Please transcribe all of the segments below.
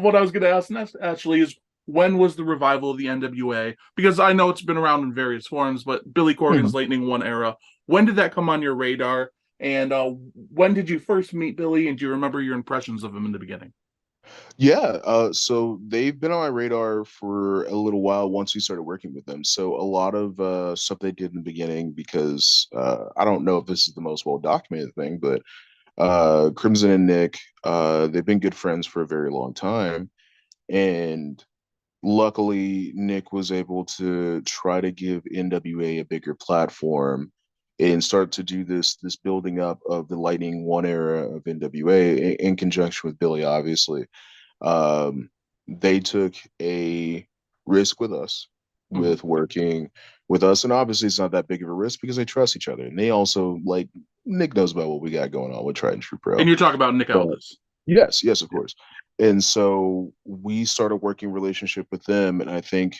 what I was going to ask next actually is when was the revival of the NWA? Because I know it's been around in various forms, but Billy Corgan's Mhm. Lightning One era. When did that come on your radar? And when did you first meet Billy? And do you remember your impressions of him in the beginning? Yeah, so they've been on my radar for a little while once we started working with them. So a lot of stuff they did in the beginning, because I don't know if this is the most well documented thing, but Crimson and Nick, they've been good friends for a very long time. And luckily, Nick was able to try to give NWA a bigger platform and start to do this building up of the Lightning One era of NWA in conjunction with Billy, obviously. um, they took a risk with us, Mhm. with working with us, and obviously it's not that big of a risk because they trust each other, and they also like Nick knows about what we got going on with Tried and True And Pro. you're talking about Nick But Aldis. yes, yes, of Yeah. course. And so we started working relationship with them, and I think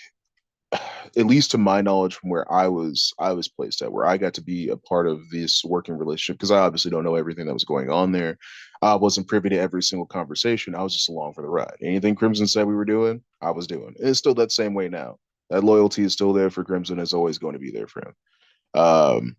at least to my knowledge from where I was placed at, where I got to be a part of this working relationship, because I obviously don't know everything that was going on there. I wasn't privy to every single conversation. I was just along for the ride. Anything Crimson said we were doing, I was doing. And it's still that same way now. That loyalty is still there for Crimson, is always going to be there for him. Um,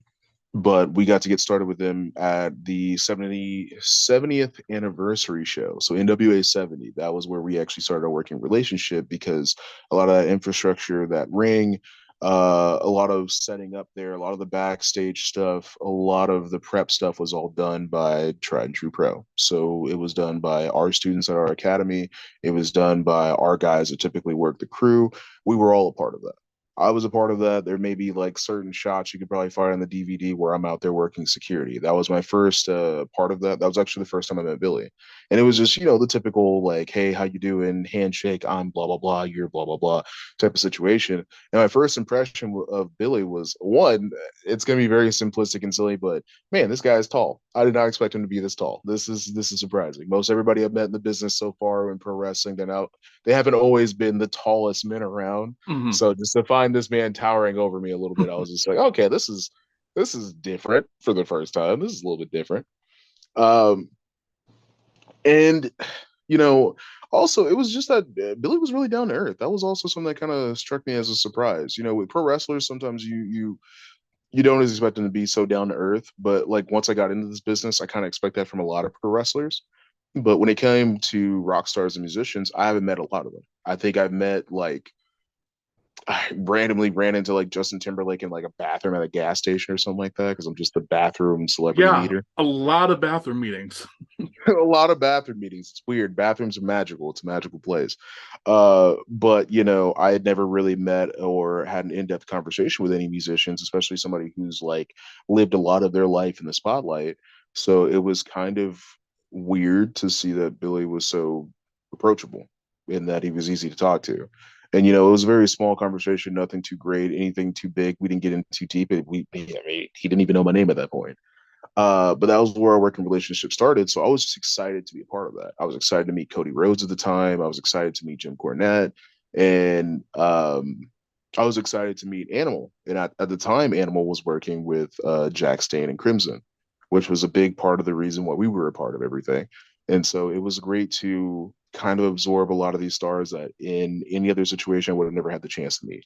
but we got to get started with them at the 70th anniversary show. So NWA 70, that was where we actually started our working relationship, because a lot of that infrastructure, that ring, a lot of setting up there, a lot of the backstage stuff, a lot of the prep stuff was all done by Tried and True Pro. So it was done by our students at our academy. It was done by our guys that typically work the crew. We were all a part of that. I was a part of that. There may be like certain shots you could probably find on the DVD where I'm out there working security. That was my first part of that. That was actually the first time I met Billy, and it was just the typical like, "Hey, how you doing?" Handshake. I'm blah blah blah. You're blah blah blah type of situation. And my first impression of Billy was, one, it's gonna be very simplistic and silly, but man, this guy is tall. I did not expect him to be this tall. This is surprising. Most everybody I've met in the business so far in pro wrestling, they haven't always been the tallest men around. Mhm. So just to find this man towering over me a little bit, I was just like, okay, this is different for the first time. This is a little bit different. Um, and you know, also it was just that Billy was really down to earth. That was also something that kind of struck me as a surprise. With pro wrestlers, sometimes you don't expect them to be so down to earth, but like once I got into this business, I kind of expect that from a lot of pro wrestlers. But when it came to rock stars and musicians, I haven't met a lot of them. I think I've met like I randomly ran into like Justin Timberlake in like a bathroom at a gas station or something like that, because I'm just the bathroom celebrity Yeah, meter. a lot of bathroom meetings. A lot of bathroom meetings. It's weird. Bathrooms are magical. It's a magical place. But I had never really met or had an in-depth conversation with any musicians, especially somebody who's like lived a lot of their life in the spotlight. So it was kind of weird to see that Billy was so approachable and that he was easy to talk to. And it was a very small conversation, nothing too great, anything too big. We didn't get in too deep. I mean, he didn't even know my name at that point. But that was where our working relationship started. So I was just excited to be a part of that. I was excited to meet Cody Rhodes at the time. I was excited to meet Jim Cornette. And I was excited to meet Animal. And at the time, Animal was working with Jack Stain and Crimson, which was a big part of the reason why we were a part of everything. And so it was great to kind of absorb a lot of these stars that in any other situation I would have never had the chance to meet.